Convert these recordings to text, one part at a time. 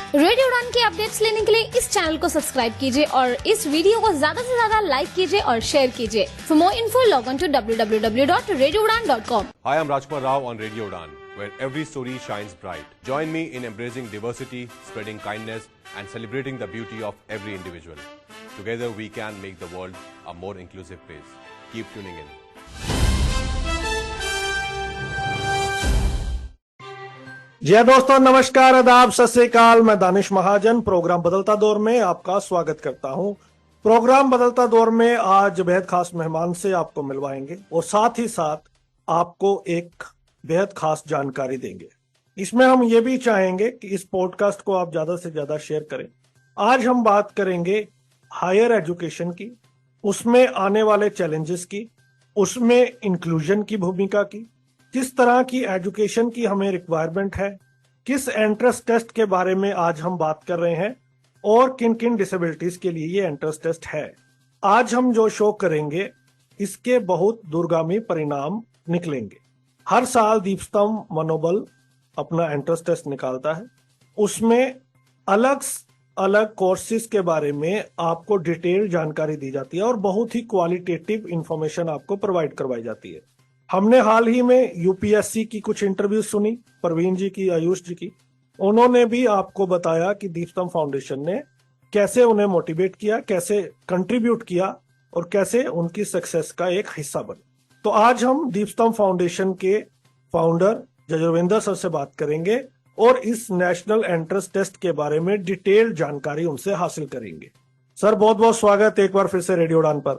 Radio उड़ान की updates लेने के लिए इस चैनल को सब्सक्राइब कीजिए और इस वीडियो को ज्यादा से ज्यादा लाइक कीजिए और शेयर कीजिए। For more info log on to www.radioudan.com। Hi, I'm Rajkumar Rao on Radio Udan, where every story shines bright. Join me in embracing diversity, spreading kindness, and celebrating the beauty of every individual. Together, we can make the world a more inclusive place. Keep tuning in. जी हाँ दोस्तों, नमस्कार, आदाब, सत श्री अकाल। मैं दानिश महाजन programme बदलता दौर में आपका स्वागत करता हूं। प्रोग्राम बदलता दौर में आज बेहद खास मेहमान से आपको मिलवाएंगे और साथ ही साथ आपको एक बेहद खास जानकारी देंगे। इसमें हम ये भी चाहेंगे कि इस पॉडकास्ट को आप ज्यादा से ज्यादा शेयर करें। आज हम बात करेंगे हायर एजुकेशन की, उसमें आने वाले चैलेंजेस की, उसमें इंक्लूजन की भूमिका की, किस तरह की एजुकेशन की हमें रिक्वायरमेंट है, किस एंट्रेंस टेस्ट के बारे में आज हम बात कर रहे हैं और किन किन डिसेबिलिटीज के लिए ये एंट्रेंस टेस्ट है। आज हम जो शो करेंगे इसके बहुत दूरगामी परिणाम निकलेंगे। हर साल दीपस्तंभ मनोबल अपना एंट्रेंस टेस्ट निकालता है, उसमें अलग अलग कोर्सेज के बारे में आपको डिटेल जानकारी दी जाती है और बहुत ही क्वालिटेटिव इंफॉर्मेशन आपको प्रोवाइड करवाई जाती है। हमने हाल ही में यूपीएससी की कुछ इंटरव्यू सुनी, प्रवीण जी की, आयुष जी की। उन्होंने भी आपको बताया कि दीपस्तंभ फाउंडेशन ने कैसे उन्हें मोटिवेट किया, कैसे कंट्रीब्यूट किया और कैसे उनकी सक्सेस का एक हिस्सा बने। तो आज हम दीपस्तंभ फाउंडेशन के फाउंडर जजरविंदर सर से बात करेंगे और इस नेशनल एंट्रेंस टेस्ट के बारे में डिटेल जानकारी उनसे हासिल करेंगे। सर, बहुत बहुत स्वागत एक बार फिर से रेडियो उड़ान पर।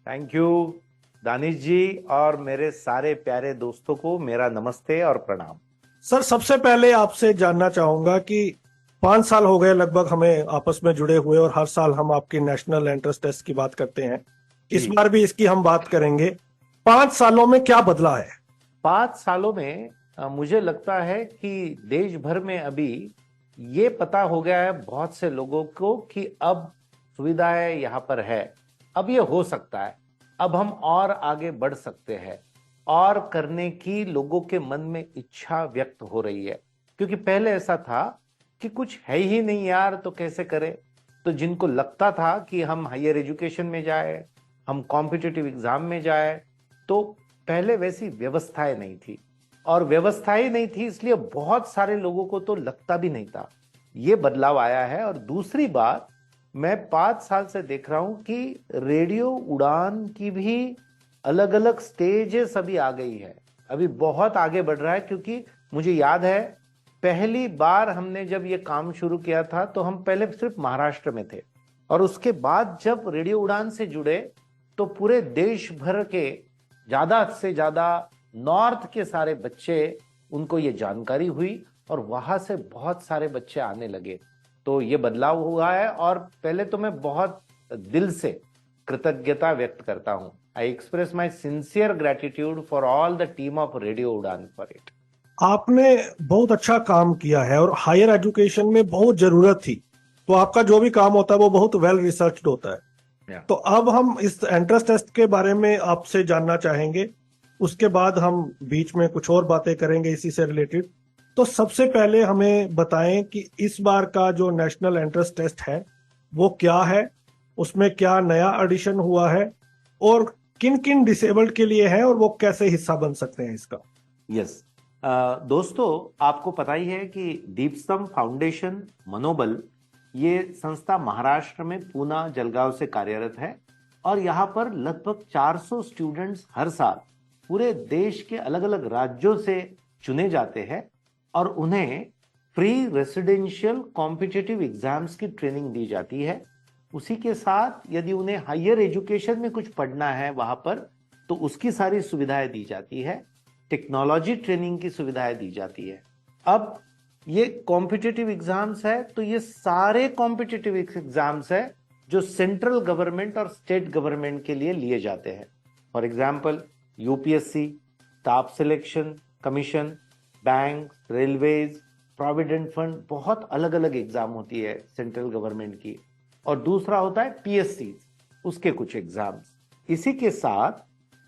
थैंक यू दानिश जी, और मेरे सारे प्यारे दोस्तों को मेरा नमस्ते और प्रणाम। सर, सबसे पहले आपसे जानना चाहूंगा कि 5 साल हो गए लगभग हमें आपस में जुड़े हुए और हर साल हम आपकी नेशनल एंट्रेंस टेस्ट की बात करते हैं। इस बार भी इसकी हम बात करेंगे। 5 सालों में क्या बदला है? 5 सालों में मुझे लगता है कि देश भर में अभी ये पता हो गया है बहुत से लोगों को कि अब सुविधाएं यहाँ पर है, अब ये हो सकता है, अब हम और आगे बढ़ सकते हैं और करने की लोगों के मन में इच्छा व्यक्त हो रही है। क्योंकि पहले ऐसा था कि कुछ है ही नहीं यार, तो कैसे करें। तो जिनको लगता था कि हम हायर एजुकेशन में जाए, हम कॉम्पिटिटिव एग्जाम में जाए, तो पहले वैसी व्यवस्थाएं नहीं थी और व्यवस्थाएं नहीं थी, इसलिए बहुत सारे लोगों को तो लगता भी नहीं था। ये बदलाव आया है। और दूसरी बात, मैं 5 साल से देख रहा हूं कि रेडियो उड़ान की भी अलग अलग स्टेजेस अभी आ गई है, अभी बहुत आगे बढ़ रहा है। क्योंकि मुझे याद है पहली बार हमने जब ये काम शुरू किया था तो हम पहले सिर्फ महाराष्ट्र में थे और उसके बाद जब रेडियो उड़ान से जुड़े तो पूरे देश भर के ज्यादा से ज्यादा नॉर्थ के सारे बच्चे, उनको ये जानकारी हुई और वहां से बहुत सारे बच्चे आने लगे। तो ये बदलाव हुआ है और पहले तो मैं बहुत दिल से कृतज्ञता व्यक्त करता हूं। I express my sincere gratitude for all the team of radio उड़ान फॉर इट। आपने बहुत अच्छा काम किया है और हायर एजुकेशन में बहुत जरूरत थी, तो आपका जो भी काम होता है वो बहुत वेल रिसर्च्ड होता है। तो अब हम इस एंट्रेंस टेस्ट के बारे में आपसे जानना चाहेंगे, उसके बाद हम बीच में कुछ और बातें करेंगे इसी से रिलेटेड। तो सबसे पहले हमें बताएं कि इस बार का जो नेशनल एंट्रेंस टेस्ट है वो क्या है, उसमें क्या नया एडिशन हुआ है और किन किन डिसेबल्ड के लिए है और वो कैसे हिस्सा बन सकते हैं इसका। यस दोस्तों, आपको पता ही है कि दीपस्तंभ फाउंडेशन मनोबल, ये संस्था महाराष्ट्र में पूना जलगांव से कार्यरत है और यहाँ पर लगभग 400 स्टूडेंट्स हर साल पूरे देश के अलग अलग राज्यों से चुने जाते हैं और उन्हें फ्री रेसिडेंशियल कॉम्पिटिटिव एग्जाम्स की ट्रेनिंग दी जाती है। उसी के साथ यदि उन्हें हायर एजुकेशन में कुछ पढ़ना है वहां पर, तो उसकी सारी सुविधाएं दी जाती है। टेक्नोलॉजी ट्रेनिंग की सुविधाएं दी जाती है। अब ये कॉम्पिटिटिव एग्जाम्स है, तो ये सारे कॉम्पिटिटिव एग्जाम्स है जो सेंट्रल गवर्नमेंट और स्टेट गवर्नमेंट के लिए लिए जाते हैं। For example UPSC, staff selection commission, bank, railways, provident fund, बहुत अलग अलग एग्जाम होती है सेंट्रल गवर्नमेंट की। और दूसरा होता है पीएससी, उसके कुछ एग्जाम्स। इसी के साथ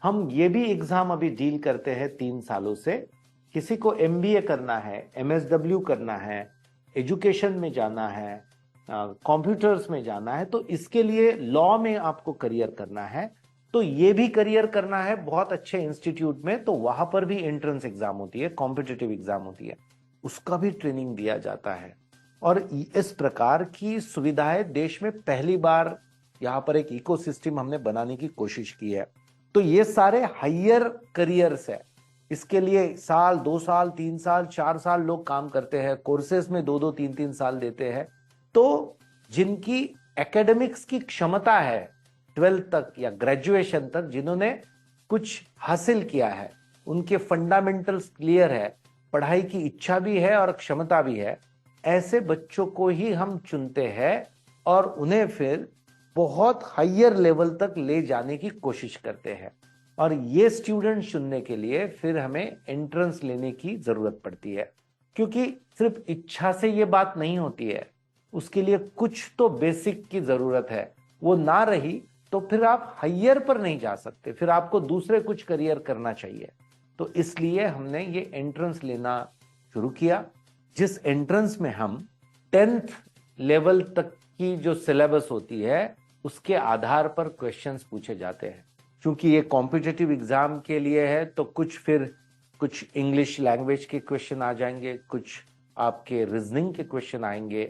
हम ये भी एग्जाम अभी डील करते हैं 3 सालों से। किसी को एमबीए करना है, एमएसडब्ल्यू करना है, एजुकेशन में जाना है, कंप्यूटर्स में जाना है, तो इसके लिए लॉ में आपको करियर करना है, तो ये भी करियर करना है बहुत अच्छे इंस्टीट्यूट में, तो वहां पर भी एंट्रेंस एग्जाम होती है, कॉम्पिटिटिव एग्जाम होती है, उसका भी ट्रेनिंग दिया जाता है। और इस प्रकार की सुविधाएं देश में पहली बार यहाँ पर एक इकोसिस्टम हमने बनाने की कोशिश की है। तो ये सारे हायर करियर्स है, इसके लिए साल, 2 साल, 3 साल, 4 साल लोग काम करते हैं, कोर्सेज में 2-2, 3-3 साल देते हैं। तो जिनकी एकेडमिक्स की क्षमता है 12th तक या ग्रेजुएशन तक, जिन्होंने कुछ हासिल किया है, उनके फंडामेंटल्स क्लियर है, पढ़ाई की इच्छा भी है और क्षमता भी है, ऐसे बच्चों को ही हम चुनते हैं और उन्हें फिर बहुत हायर लेवल तक ले जाने की कोशिश करते हैं। और ये स्टूडेंट चुनने के लिए फिर हमें एंट्रेंस लेने की जरूरत पड़ती है, क्योंकि सिर्फ इच्छा से ये बात नहीं होती है, उसके लिए कुछ तो बेसिक की जरूरत है, वो ना रही तो फिर आप हायर पर नहीं जा सकते, फिर आपको दूसरे कुछ करियर करना चाहिए। तो इसलिए हमने ये एंट्रेंस लेना शुरू किया, जिस एंट्रेंस में हम 10th लेवल तक की जो सिलेबस होती है उसके आधार पर क्वेश्चंस पूछे जाते हैं। क्योंकि ये कॉम्पिटिटिव एग्जाम के लिए है, तो कुछ इंग्लिश लैंग्वेज के क्वेश्चन आ जाएंगे, कुछ आपके रीजनिंग के क्वेश्चन आएंगे,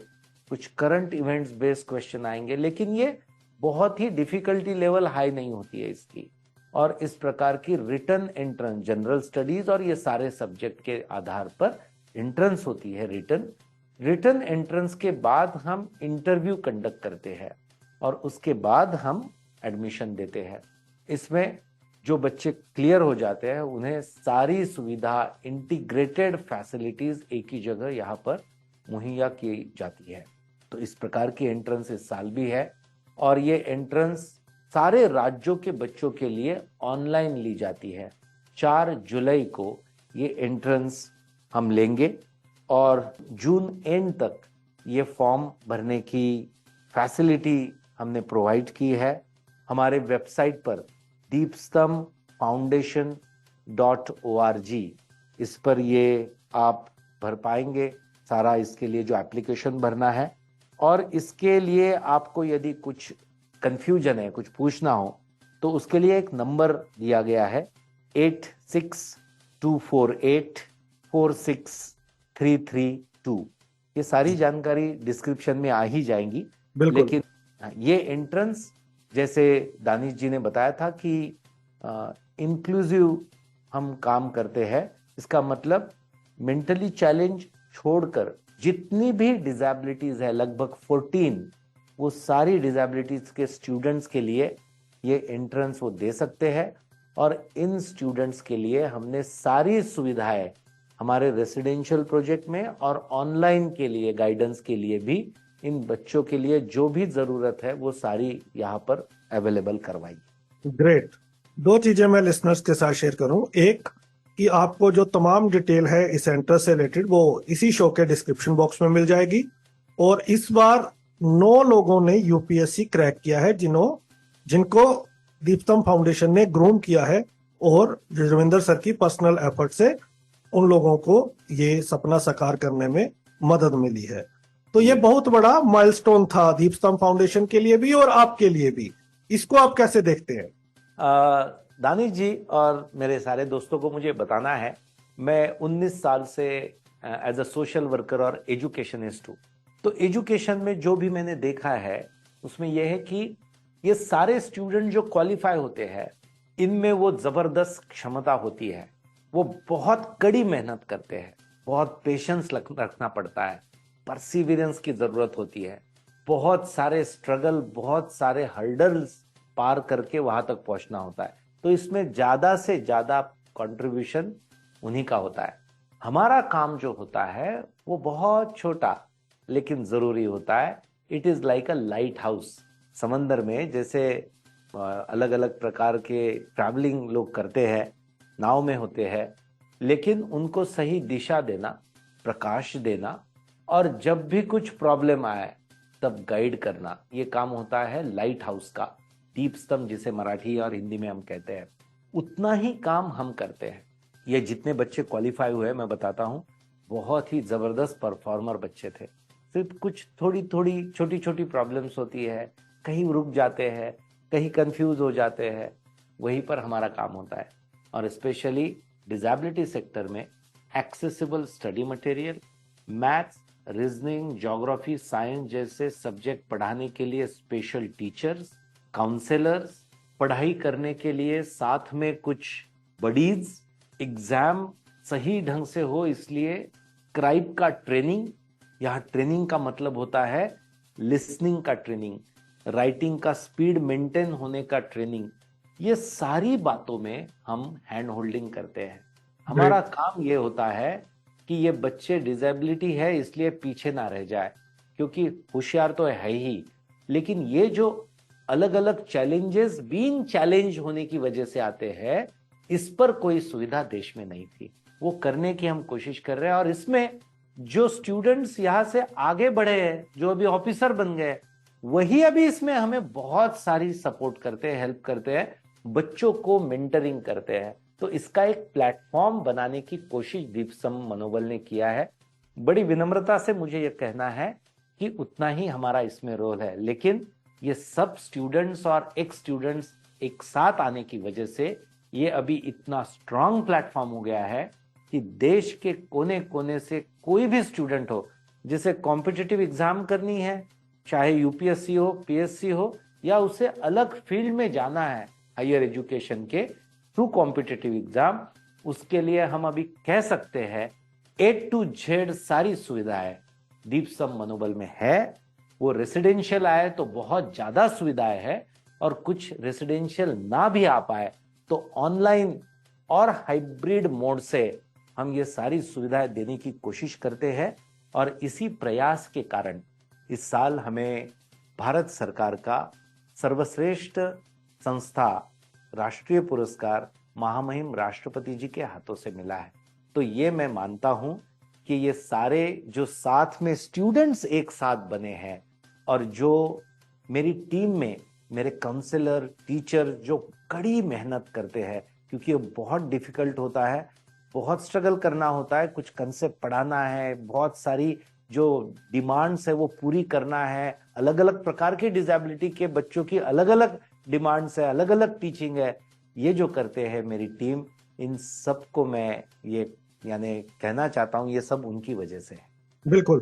कुछ करंट इवेंट्स बेस्ड क्वेश्चन आएंगे, लेकिन ये बहुत ही डिफिकल्टी लेवल हाई नहीं होती है इसकी। और इस प्रकार की रिटन एंट्रेंस, जनरल स्टडीज और ये सारे सब्जेक्ट के आधार पर एंट्रेंस होती है रिटन एंट्रेंस के बाद हम इंटरव्यू कंडक्ट करते हैं और उसके बाद हम एडमिशन देते हैं। इसमें जो बच्चे क्लियर हो जाते हैं उन्हें सारी सुविधा, इंटीग्रेटेड फैसिलिटीज एक ही जगह यहाँ पर मुहैया की जाती है। तो इस प्रकार की एंट्रेंस इस साल भी है और ये एंट्रेंस सारे राज्यों के बच्चों के लिए ऑनलाइन ली जाती है। 4 जुलाई को ये एंट्रेंस हम लेंगे और जून एंड तक ये फॉर्म भरने की फैसिलिटी हमने प्रोवाइड की है। हमारे वेबसाइट पर deepstamfoundation.org, इस पर ये आप भर पाएंगे सारा, इसके लिए जो एप्लीकेशन भरना है। और इसके लिए आपको यदि कुछ कंफ्यूजन है, कुछ पूछना हो, तो उसके लिए एक नंबर दिया गया है 8624846332। ये सारी जानकारी डिस्क्रिप्शन में आ ही जाएंगी। लेकिन ये एंट्रेंस, जैसे दानिश जी ने बताया था कि इंक्लूसिव हम काम करते हैं, इसका मतलब मेंटली चैलेंज छोड़कर जितनी भी डिसेबिलिटीज है, लगभग 14, वो सारी डिसेबिलिटीज के स्टूडेंट्स के लिए ये एंट्रेंस वो दे सकते हैं। और इन स्टूडेंट्स के लिए हमने सारी सुविधाएं हमारे रेसिडेंशियल प्रोजेक्ट में और ऑनलाइन के लिए गाइडेंस के लिए भी इन बच्चों के लिए जो भी जरूरत है वो सारी यहाँ पर अवेलेबल करवाई। ग्रेट। 2 चीजें मैं लिसनर्स के साथ शेयर करूं। एक कि आपको जो तमाम डिटेल है इस सेंटर से रिलेटेड वो इसी शो के डिस्क्रिप्शन बॉक्स में मिल जाएगी। और इस बार 9 लोगों ने यूपीएससी क्रैक किया है, जिनको दीप्तम फाउंडेशन ने ग्रूम किया है और रविंदर सर की पर्सनल एफर्ट से उन लोगों को ये सपना साकार करने में मदद मिली है। तो ये बहुत बड़ा माइलस्टोन था दीप्तम फाउंडेशन के लिए भी और आपके लिए भी। इसको आप कैसे देखते हैं? दानिश जी और मेरे सारे दोस्तों को मुझे बताना है, मैं 19 साल से एज अ सोशल वर्कर और एजुकेशनिस्ट हूँ। तो एजुकेशन में जो भी मैंने देखा है उसमें यह है कि ये सारे स्टूडेंट जो क्वालिफाई होते हैं, इनमें वो जबरदस्त क्षमता होती है, वो बहुत कड़ी मेहनत करते हैं, बहुत पेशेंस रखना पड़ता है, परसिवियरेंस की जरूरत होती है, बहुत सारे स्ट्रगल, बहुत सारे हर्डल्स पार करके वहां तक पहुंचना होता है। तो इसमें ज्यादा से ज्यादा कंट्रीब्यूशन उन्हीं का होता है। हमारा काम जो होता है वो बहुत छोटा लेकिन जरूरी होता है। It is like a light house. समंदर में जैसे अलग अलग प्रकार के ट्रैवलिंग लोग करते हैं, नाव में होते हैं, लेकिन उनको सही दिशा देना, प्रकाश देना और जब भी कुछ प्रॉब्लम आए तब गाइड करना, ये काम होता है लाइट हाउस का, दीप स्तंभ जिसे मराठी और हिंदी में हम कहते हैं। उतना ही काम हम करते हैं। ये जितने बच्चे क्वालिफाई हुए मैं बताता हूं, बहुत ही जबरदस्त परफॉर्मर बच्चे थे। सिर्फ कुछ थोड़ी थोड़ी छोटी छोटी प्रॉब्लम्स होती है, कहीं रुक जाते हैं, कहीं कंफ्यूज हो जाते हैं, वहीं पर हमारा काम होता है। और स्पेशली डिसेबिलिटी सेक्टर में accessible study material, maths, reasoning, geography, science जैसे सब्जेक्ट पढ़ाने के लिए स्पेशल टीचर्स, काउंसलर्स, पढ़ाई करने के लिए साथ में कुछ बडीज, एग्जाम सही ढंग से हो इसलिए स्क्राइब का ट्रेनिंग, यहाँ ट्रेनिंग का मतलब होता है लिसनिंग का ट्रेनिंग, राइटिंग का स्पीड मेंटेन होने का ट्रेनिंग, ये सारी बातों में हम हैंड होल्डिंग करते हैं। हमारा काम ये होता है कि ये बच्चे डिसेबिलिटी है इसलिए पीछे ना रह जाए, क्योंकि होशियार तो है ही, लेकिन ये जो अलग अलग चैलेंजेस बीइंग चैलेंज होने की वजह से आते हैं, इस पर कोई सुविधा देश में नहीं थी, वो करने की हम कोशिश कर रहे हैं। और इसमें जो स्टूडेंट्स यहाँ से आगे बढ़े हैं, जो अभी ऑफिसर बन गए, वही अभी इसमें हमें बहुत सारी सपोर्ट करते हैं, हेल्प करते हैं, बच्चों को मेंटरिंग करते हैं। तो इसका एक प्लेटफॉर्म बनाने की कोशिश दीपसम मनोबल ने किया है। बड़ी विनम्रता से मुझे यह कहना है कि उतना ही हमारा इसमें रोल है, लेकिन ये सब स्टूडेंट्स और एक्स स्टूडेंट्स एक साथ आने की वजह से ये अभी इतना स्ट्रांग प्लेटफॉर्म हो गया है कि देश के कोने कोने से कोई भी स्टूडेंट हो जिसे कॉम्पिटिटिव एग्जाम करनी है, चाहे यूपीएससी हो, पीएससी हो, या उसे अलग फील्ड में जाना है हायर एजुकेशन के थ्रू कॉम्पिटिटिव एग्जाम, उसके लिए हम अभी कह सकते हैं A to Z सारी सुविधाएं दीपसम मनोबल में है। वो रेसिडेंशियल आए तो बहुत ज्यादा सुविधाएं है, और कुछ रेसिडेंशियल ना भी आ पाए तो ऑनलाइन और हाइब्रिड मोड से हम ये सारी सुविधाएं देने की कोशिश करते हैं। और इसी प्रयास के कारण इस साल हमें भारत सरकार का सर्वश्रेष्ठ संस्था राष्ट्रीय पुरस्कार महामहिम राष्ट्रपति जी के हाथों से मिला है। तो ये मैं मानता हूं कि ये सारे जो साथ में स्टूडेंट्स एक साथ बने हैं, और जो मेरी टीम में मेरे काउंसलर, टीचर जो कड़ी मेहनत करते हैं, क्योंकि ये बहुत डिफिकल्ट होता है, बहुत स्ट्रगल करना होता है, कुछ कंसेप्ट पढ़ाना है, बहुत सारी जो डिमांड्स है वो पूरी करना है, अलग अलग प्रकार के डिसेबिलिटी के बच्चों की अलग अलग डिमांड्स है, अलग अलग टीचिंग है, ये जो करते हैं मेरी टीम, इन सब को मैं ये यानी कहना चाहता हूं ये सब उनकी वजह से है। बिल्कुल,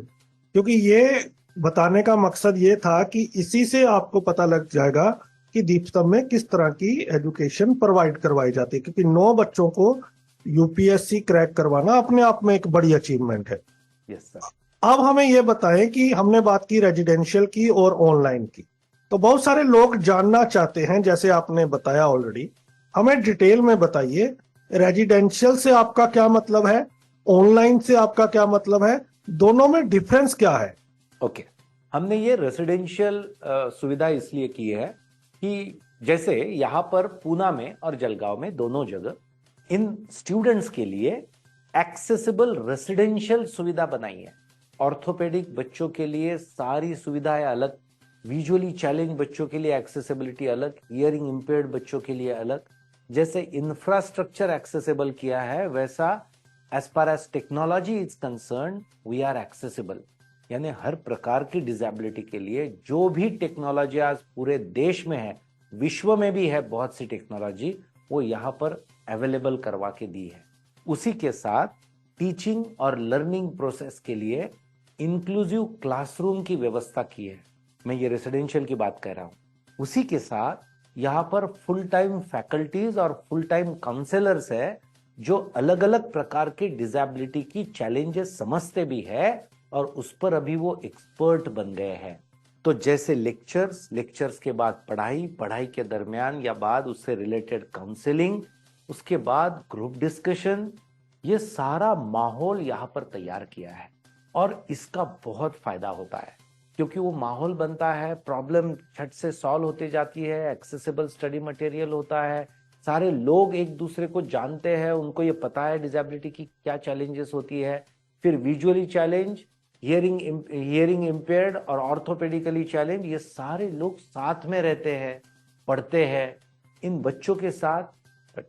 क्योंकि ये बताने का मकसद ये था कि इसी से आपको पता लग जाएगा कि दीपसम में किस तरह की एजुकेशन प्रोवाइड करवाई जाती है, क्योंकि 9 बच्चों को यूपीएससी क्रैक करवाना अपने आप में एक बड़ी अचीवमेंट है। Yes sir. अब हमें ये बताएं कि हमने बात की रेजिडेंशियल की और ऑनलाइन की, तो बहुत सारे लोग जानना चाहते हैं, जैसे आपने बताया ऑलरेडी, हमें डिटेल में बताइए रेजिडेंशियल से आपका क्या मतलब है, ऑनलाइन से आपका क्या मतलब है, दोनों में डिफरेंस क्या है? ओके, हमने ये रेसिडेंशियल सुविधा इसलिए की है कि जैसे यहाँ पर पूना में और जलगांव में दोनों जगह इन स्टूडेंट्स के लिए एक्सेसिबल रेसिडेंशियल सुविधा बनाई है। ऑर्थोपेडिक बच्चों के लिए सारी सुविधाएं अलग, विजुअली चैलेंज बच्चों के लिए एक्सेसिबिलिटी अलग, हियरिंग इंपेयर्ड बच्चों के लिए अलग। जैसे इंफ्रास्ट्रक्चर एक्सेसिबल किया है, वैसा as far as technology is concern we are accessible, यानी हर प्रकार की डिसेबिलिटी के लिए जो भी टेक्नोलॉजी आज पूरे देश में है, विश्व में भी है बहुत सी टेक्नोलॉजी, वो यहाँ पर अवेलेबल करवा के दी है। उसी के साथ टीचिंग और लर्निंग प्रोसेस के लिए इंक्लूसिव क्लासरूम की व्यवस्था की है। मैं ये रेसिडेंशियल की बात कर रहा हूं। उसी के साथ यहाँ पर फुल टाइम फैकल्टीज और फुल टाइम काउंसलर्स है, जो अलग अलग प्रकार के डिसेबिलिटी की चैलेंजेस समझते भी है और उस पर अभी वो एक्सपर्ट बन गए हैं। तो जैसे लेक्चर्स के बाद पढ़ाई के दरमियान या बाद उससे रिलेटेड काउंसलिंग, उसके बाद ग्रुप डिस्कशन, ये सारा माहौल यहाँ पर तैयार किया है। और इसका बहुत फायदा होता है, क्योंकि वो माहौल बनता है, प्रॉब्लम झट से सॉल्व होते जाती है, एक्सेसिबल स्टडी मटेरियल होता है, सारे लोग एक दूसरे को जानते हैं, उनको ये पता है डिसेबिलिटी की क्या चैलेंजेस होती है। फिर विजुअली चैलेंज, हियरिंग इम्पेयर्ड और ऑर्थोपेडिकली चैलेंज, ये सारे लोग साथ में रहते हैं, पढ़ते हैं। इन बच्चों के साथ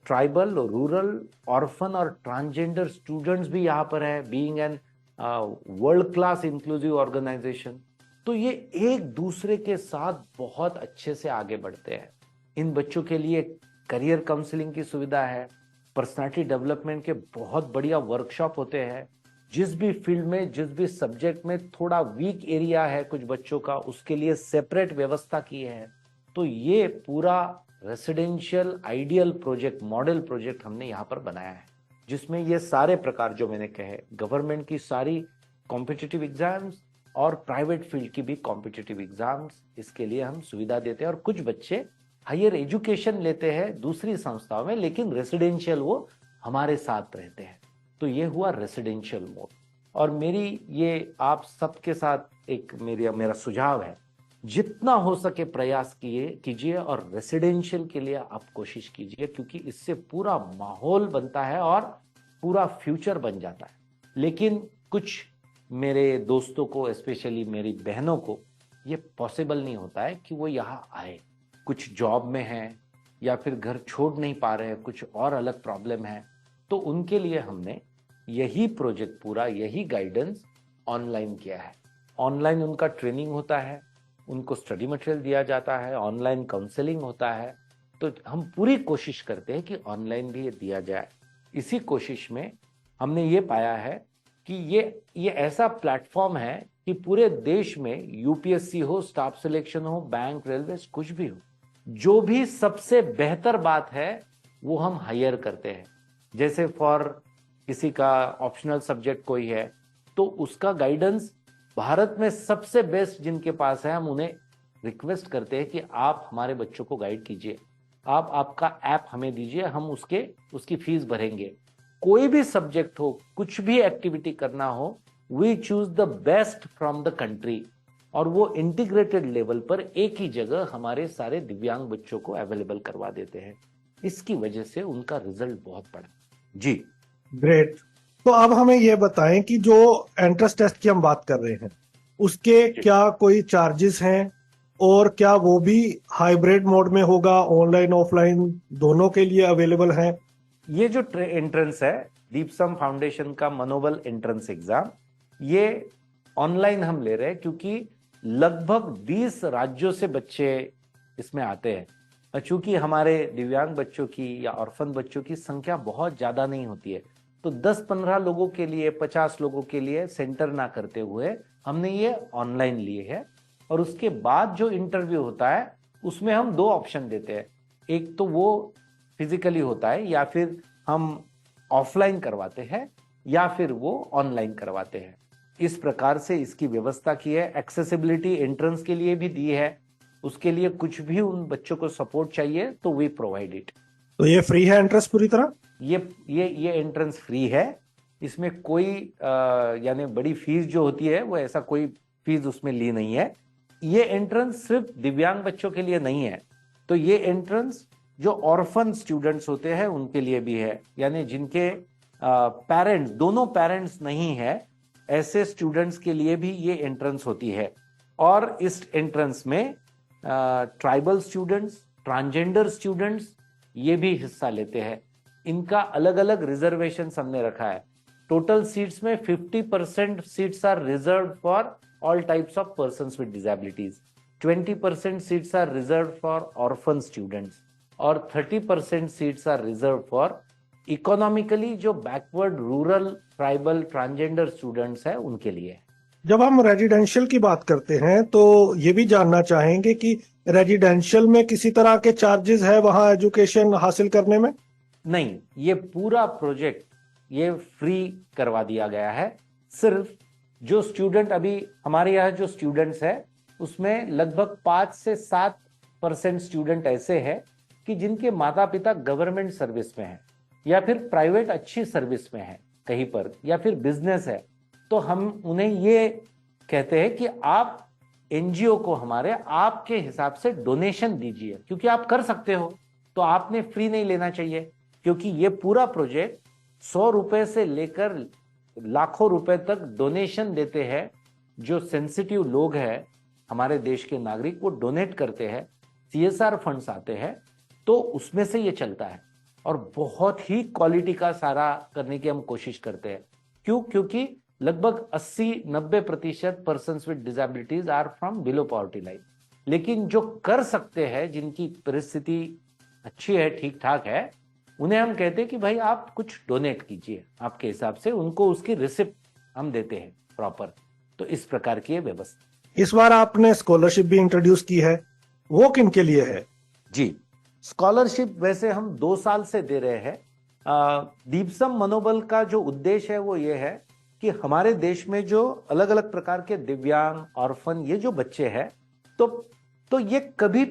ट्राइबल, रूरल, ऑर्फन और ट्रांसजेंडर स्टूडेंट्स भी यहाँ पर है, being an world class inclusive organisation. तो ये एक दूसरे के साथ बहुत अच्छे से आगे बढ़ते हैं। इन बच्चों के लिए करियर काउंसलिंग की सुविधा है, पर्सनालिटी डेवलपमेंट के बहुत बढ़िया वर्कशॉप होते हैं। जिस भी फील्ड में, जिस भी सब्जेक्ट में थोड़ा वीक एरिया है कुछ बच्चों का, उसके लिए सेपरेट व्यवस्था की है। तो ये पूरा residential ideal project, model project हमने यहाँ पर बनाया है, जिसमें ये सारे प्रकार जो मैंने कहे, गवर्नमेंट की सारी कॉम्पिटिटिव एग्जाम्स और प्राइवेट फील्ड की भी कॉम्पिटिटिव एग्जाम्स, इसके लिए हम सुविधा देते हैं। और कुछ बच्चे हायर एजुकेशन लेते हैं दूसरी संस्थाओं में, लेकिन रेसिडेंशियल वो हमारे साथ रहते हैं। तो ये हुआ रेसिडेंशियल मोड। और मेरी ये आप सबके साथ एक मेरा सुझाव है, जितना हो सके प्रयास कीजिए और रेसिडेंशियल के लिए आप कोशिश कीजिए, क्योंकि इससे पूरा माहौल बनता है और पूरा फ्यूचर बन जाता है। लेकिन कुछ मेरे दोस्तों को, स्पेशली मेरी बहनों को, ये पॉसिबल नहीं होता है कि वो यहाँ आए। कुछ जॉब में हैं या फिर घर छोड़ नहीं पा रहे हैं, कुछ और अलग प्रॉब्लम है। तो उनके लिए हमने यही प्रोजेक्ट पूरा, यही गाइडेंस ऑनलाइन किया है। ऑनलाइन उनका ट्रेनिंग होता है, उनको स्टडी मटेरियल दिया जाता है, ऑनलाइन काउंसलिंग होता है। तो हम पूरी कोशिश करते हैं कि ऑनलाइन भी ये दिया जाए। इसी कोशिश में हमने ये पाया है कि ये ऐसा प्लेटफॉर्म है कि पूरे देश में यूपीएससी हो, स्टाफ सिलेक्शन हो, बैंक, रेलवे, कुछ भी हो, जो भी सबसे बेहतर बात है वो हम हायर करते हैं। जैसे फॉर किसी का ऑप्शनल सब्जेक्ट कोई है, तो उसका गाइडेंस भारत में सबसे बेस्ट जिनके पास है, हम उन्हें रिक्वेस्ट करते हैं कि आप हमारे बच्चों को गाइड कीजिए, आप आपका ऐप हमें दीजिए, हम उसकी फीस भरेंगे। कोई भी सब्जेक्ट हो, कुछ भी एक्टिविटी करना हो, we choose the best from the country. और वो इंटीग्रेटेड लेवल पर एक ही जगह हमारे सारे दिव्यांग बच्चों को अवेलेबल करवा देते हैं। इसकी वजह से उनका रिजल्ट बहुत बड़ा। जी ग्रेट। तो अब हमें ये बताएं कि जो एंट्रेंस टेस्ट की हम बात कर रहे हैं, उसके क्या कोई चार्जेस हैं, और क्या वो भी हाइब्रिड मोड में होगा, ऑनलाइन ऑफलाइन दोनों के लिए अवेलेबल हैं? ये जो एंट्रेंस है, दीपसम फाउंडेशन का मनोबल एंट्रेंस एग्जाम, ये ऑनलाइन हम ले रहे हैं, क्योंकि लगभग 20 राज्यों से बच्चे इसमें आते हैं। चूंकि हमारे दिव्यांग बच्चों की या ऑर्फन बच्चों की संख्या बहुत ज्यादा नहीं होती है, तो 10-15 लोगों के लिए, 50 लोगों के लिए सेंटर ना करते हुए हमने ये ऑनलाइन लिए है। और उसके बाद जो इंटरव्यू होता है, उसमें हम 2 ऑप्शन देते हैं। एक तो वो फिजिकली होता है, या फिर हम ऑफलाइन करवाते हैं, या फिर वो ऑनलाइन करवाते हैं। इस प्रकार से इसकी व्यवस्था की है। एक्सेसिबिलिटी एंट्रेंस के लिए भी दी है। उसके लिए कुछ भी उन बच्चों को सपोर्ट चाहिए तो वी प्रोवाइड इट। तो ये फ्री है एंट्रेंस पूरी तरह? ये एंट्रेंस फ्री है। इसमें कोई यानी बड़ी फीस जो होती है, वो ऐसा कोई फीस उसमें ली नहीं है। ये एंट्रेंस सिर्फ दिव्यांग बच्चों के लिए नहीं है। तो ये एंट्रेंस जो ऑर्फन स्टूडेंट्स होते हैं उनके लिए भी है, यानी जिनके पेरेंट्स, दोनों पेरेंट्स नहीं है, ऐसे स्टूडेंट्स के लिए भी ये एंट्रेंस होती है। और इस एंट्रेंस में ट्राइबल स्टूडेंट्स, ट्रांसजेंडर स्टूडेंट्स ये भी हिस्सा लेते हैं। इनका अलग अलग रिजर्वेशन हमने रखा है। टोटल सीट्स में 50% seats are reserved for all types of persons with disabilities, 20% seats are reserved for orphan students, और 30% seats are reserved for economically जो backward, rural, tribal, transgender students हैं उनके लिए। जब हम रेजिडेंशियल की बात करते हैं, तो ये भी जानना चाहेंगे कि रेजिडेंशियल में किसी तरह के चार्जेस है वहां एजुकेशन हासिल करने में? नहीं, ये पूरा प्रोजेक्ट ये फ्री करवा दिया गया है। सिर्फ जो स्टूडेंट, अभी हमारे यहाँ जो स्टूडेंट्स है, उसमें लगभग 5 से 7% स्टूडेंट ऐसे हैं कि जिनके माता पिता गवर्नमेंट सर्विस में हैं, या फिर प्राइवेट अच्छी सर्विस में है कहीं पर, या फिर बिजनेस है। तो हम उन्हें ये कहते हैं कि आप एनजीओ को हमारे आपके हिसाब से डोनेशन दीजिए, क्योंकि आप कर सकते हो, तो आपने फ्री नहीं लेना चाहिए। क्योंकि ये पूरा प्रोजेक्ट 100 रुपए से लेकर लाखों रुपए तक डोनेशन देते हैं। जो सेंसिटिव लोग हैं हमारे देश के नागरिक, वो डोनेट करते हैं, CSR फंड्स आते हैं, तो उसमें से ये चलता है। और बहुत ही क्वालिटी का सारा करने की हम कोशिश करते हैं। क्योंकि लगभग 80-90% persons with disabilities are from below poverty line. लेकिन जो कर सकते हैं, जिनकी परिस्थिति अच्छी है, ठीक ठाक है, उन्हें हम कहते हैं कि भाई आप कुछ डोनेट कीजिए आपके हिसाब से, उनको उसकी रिसिप्ट हम देते हैं प्रॉपर। तो इस प्रकार की व्यवस्था। इस बार आपने स्कॉलरशिप भी इंट्रोड्यूस की है, वो किन के लिए है? जी, स्कॉलरशिप वैसे हम 2 साल से दे रहे हैं। दीपसम मनोबल का जो उद्देश्य है वो ये है कि हमारे देश में जो अलग अलग प्रकार के दिव्यांग, ऑर्फन, ये जो बच्चे हैं, तो ये कभी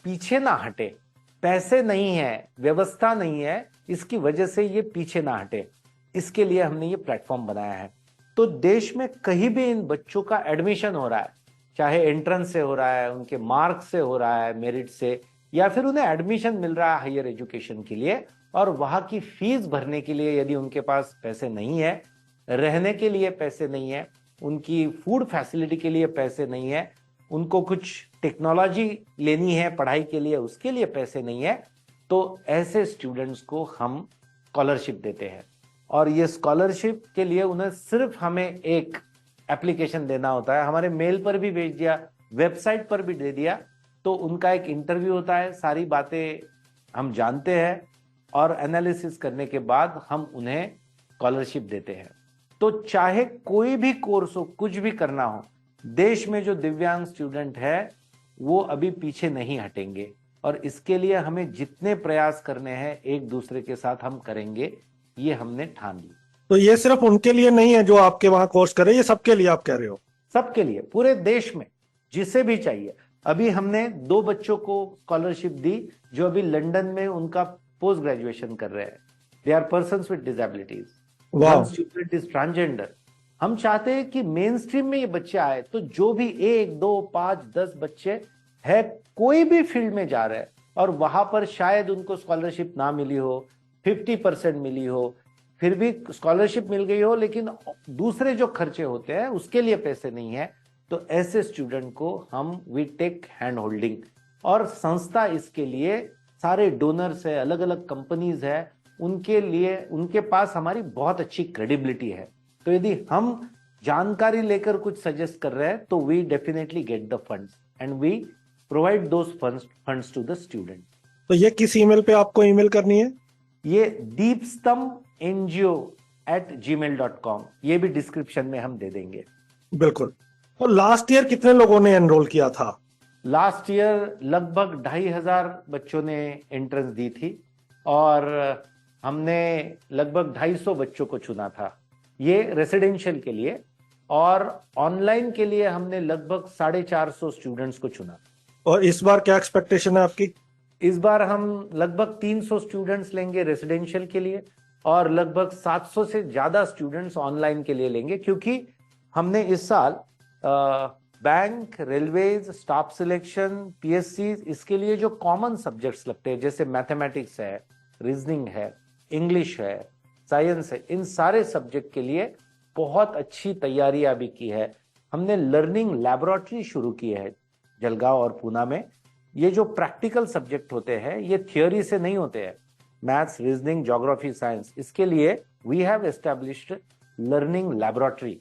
पीछे ना हटे। पैसे नहीं है, व्यवस्था नहीं है, इसकी वजह से ये पीछे ना हटे, इसके लिए हमने ये प्लेटफॉर्म बनाया है। तो देश में कहीं भी इन बच्चों का एडमिशन हो रहा है, चाहे एंट्रेंस से हो रहा है, उनके मार्क्स से हो रहा है, मेरिट से, या फिर उन्हें एडमिशन मिल रहा है हायर एजुकेशन के लिए, और वहां की फीस भरने के लिए यदि उनके पास पैसे नहीं है, रहने के लिए पैसे नहीं है, उनकी फूड फैसिलिटी के लिए पैसे नहीं है, उनको कुछ टेक्नोलॉजी लेनी है पढ़ाई के लिए, उसके लिए पैसे नहीं है, तो ऐसे स्टूडेंट्स को हम स्कॉलरशिप देते हैं। और ये स्कॉलरशिप के लिए उन्हें सिर्फ हमें एक एप्लीकेशन देना होता है। हमारे मेल पर भी भेज दिया, वेबसाइट पर भी दे दिया, तो उनका एक इंटरव्यू होता है, सारी बातें हम जानते हैं और एनालिसिस करने के बाद हम उन्हें स्कॉलरशिप देते हैं। तो चाहे कोई भी कोर्स हो, कुछ भी करना हो, देश में जो दिव्यांग स्टूडेंट है वो अभी पीछे नहीं हटेंगे, और इसके लिए हमें जितने प्रयास करने हैं एक दूसरे के साथ हम करेंगे, ये हमने ठान ली। तो ये सिर्फ उनके लिए नहीं है जो आपके वहां कोर्स करे, ये सबके लिए आप कह रहे हो? सबके लिए, पूरे देश में जिसे भी चाहिए। अभी हमने 2 बच्चों को स्कॉलरशिप दी जो अभी लंदन में उनका पोस्ट ग्रेजुएशन कर रहे हैं। They are persons with disabilities, one student is transgender. हम चाहते हैं कि मेन स्ट्रीम में ये बच्चे आए, तो जो भी 1, 2, 5, 10 बच्चे है, कोई भी फील्ड में जा रहे हैं और वहां पर शायद उनको स्कॉलरशिप ना मिली हो, 50% मिली हो, फिर भी स्कॉलरशिप मिल गई हो, लेकिन दूसरे जो खर्चे होते हैं उसके लिए पैसे नहीं है, तो ऐसे स्टूडेंट को हम वी टेक हैंड होल्डिंग। और संस्था इसके लिए सारे डोनर्स है, अलग अलग कंपनीज है, उनके लिए उनके पास हमारी बहुत अच्छी क्रेडिबिलिटी है। तो यदि हम जानकारी लेकर कुछ सजेस्ट कर रहे हैं, तो we definitely get the funds and we provide those funds to the student. तो ये किस ईमेल पे आपको ईमेल करनी है? ये deepstamngo@gmail.com, ये भी डिस्क्रिप्शन में हम दे देंगे। बिल्कुल। तो लास्ट ईयर कितने लोगों ने एनरोल किया था? लास्ट ईयर लगभग 2500 बच्चों ने एंट्रेंस दी थी, और हमने लगभग 250 बच्चों को चुना था, ये रेसिडेंशियल के लिए। और ऑनलाइन के लिए हमने लगभग 450 स्टूडेंट्स को चुना। और इस बार क्या एक्सपेक्टेशन है आपकी? इस बार हम लगभग 300 स्टूडेंट्स लेंगे रेसिडेंशियल के लिए, और लगभग 700 से ज्यादा स्टूडेंट्स ऑनलाइन के लिए लेंगे, क्योंकि हमने इस साल bank, railways, staff selection, PSC, इसके लिए जो कॉमन सब्जेक्ट्स लगते हैं, जैसे मैथमेटिक्स है, रीजनिंग है, इंग्लिश है, साइंस है, इन सारे सब्जेक्ट के लिए बहुत अच्छी तैयारियां भी की है। हमने लर्निंग लैबोरेटरी शुरू की है जलगांव और पूना में। ये जो प्रैक्टिकल सब्जेक्ट होते हैं, ये थियोरी से नहीं होते हैं, मैथ्स, रीजनिंग, ज्योग्राफी, साइंस, इसके लिए we have established learning laboratory.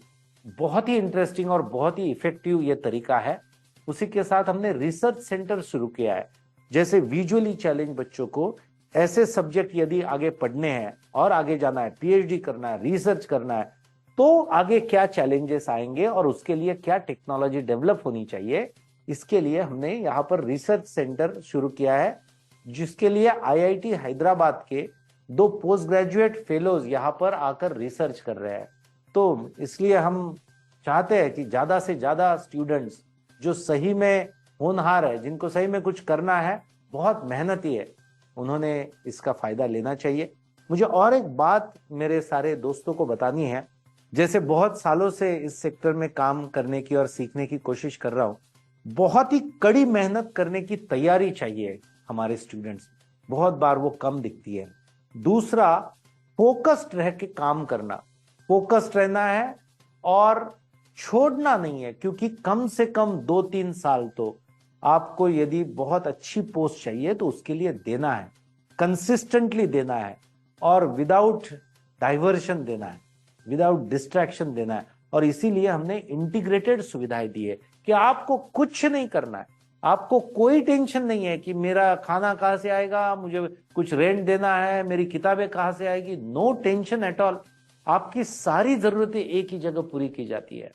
बहुत ही इंटरेस्टिंग और बहुत ही इफेक्टिव ये तरीका है। उसी के साथ हमने रिसर्च सेंटर शुरू किया है, जैसे विजुअली चैलेंज बच्चों को ऐसे सब्जेक्ट यदि आगे पढ़ने हैं और आगे जाना है, पीएचडी करना है, रिसर्च करना है, तो आगे क्या चैलेंजेस आएंगे और उसके लिए क्या टेक्नोलॉजी डेवलप होनी चाहिए, इसके लिए हमने यहाँ पर रिसर्च सेंटर शुरू किया है, जिसके लिए आईआईटी हैदराबाद के 2 पोस्ट ग्रेजुएट फेलोज यहाँ पर आकर रिसर्च कर रहे हैं। तो इसलिए हम चाहते हैं कि ज्यादा से ज्यादा स्टूडेंट्स जो सही में होनहार है, जिनको सही में कुछ करना है, बहुत मेहनती है, उन्होंने इसका फायदा लेना चाहिए। मुझे और एक बात मेरे सारे दोस्तों को बतानी है, जैसे बहुत सालों से इस सेक्टर में काम करने की और सीखने की कोशिश कर रहा हूं, बहुत ही कड़ी मेहनत करने की तैयारी चाहिए हमारे स्टूडेंट्स, बहुत बार वो कम दिखती है। दूसरा, फोकस्ड रह के काम करना, फोकस्ड रहना है और छोड़ना नहीं है, क्योंकि कम से कम 2-3 साल तो आपको यदि बहुत अच्छी पोस्ट चाहिए तो उसके लिए देना है, कंसिस्टेंटली देना है, और विदाउट डाइवर्शन देना है, विदाउट डिस्ट्रैक्शन देना है। और इसीलिए हमने इंटीग्रेटेड सुविधाएं दी है कि आपको कुछ नहीं करना है, आपको कोई टेंशन नहीं है कि मेरा खाना कहाँ से आएगा, मुझे कुछ रेंट देना है, मेरी किताबें कहाँ से आएगी। No tension at all. आपकी सारी जरूरतें एक ही जगह पूरी की जाती है।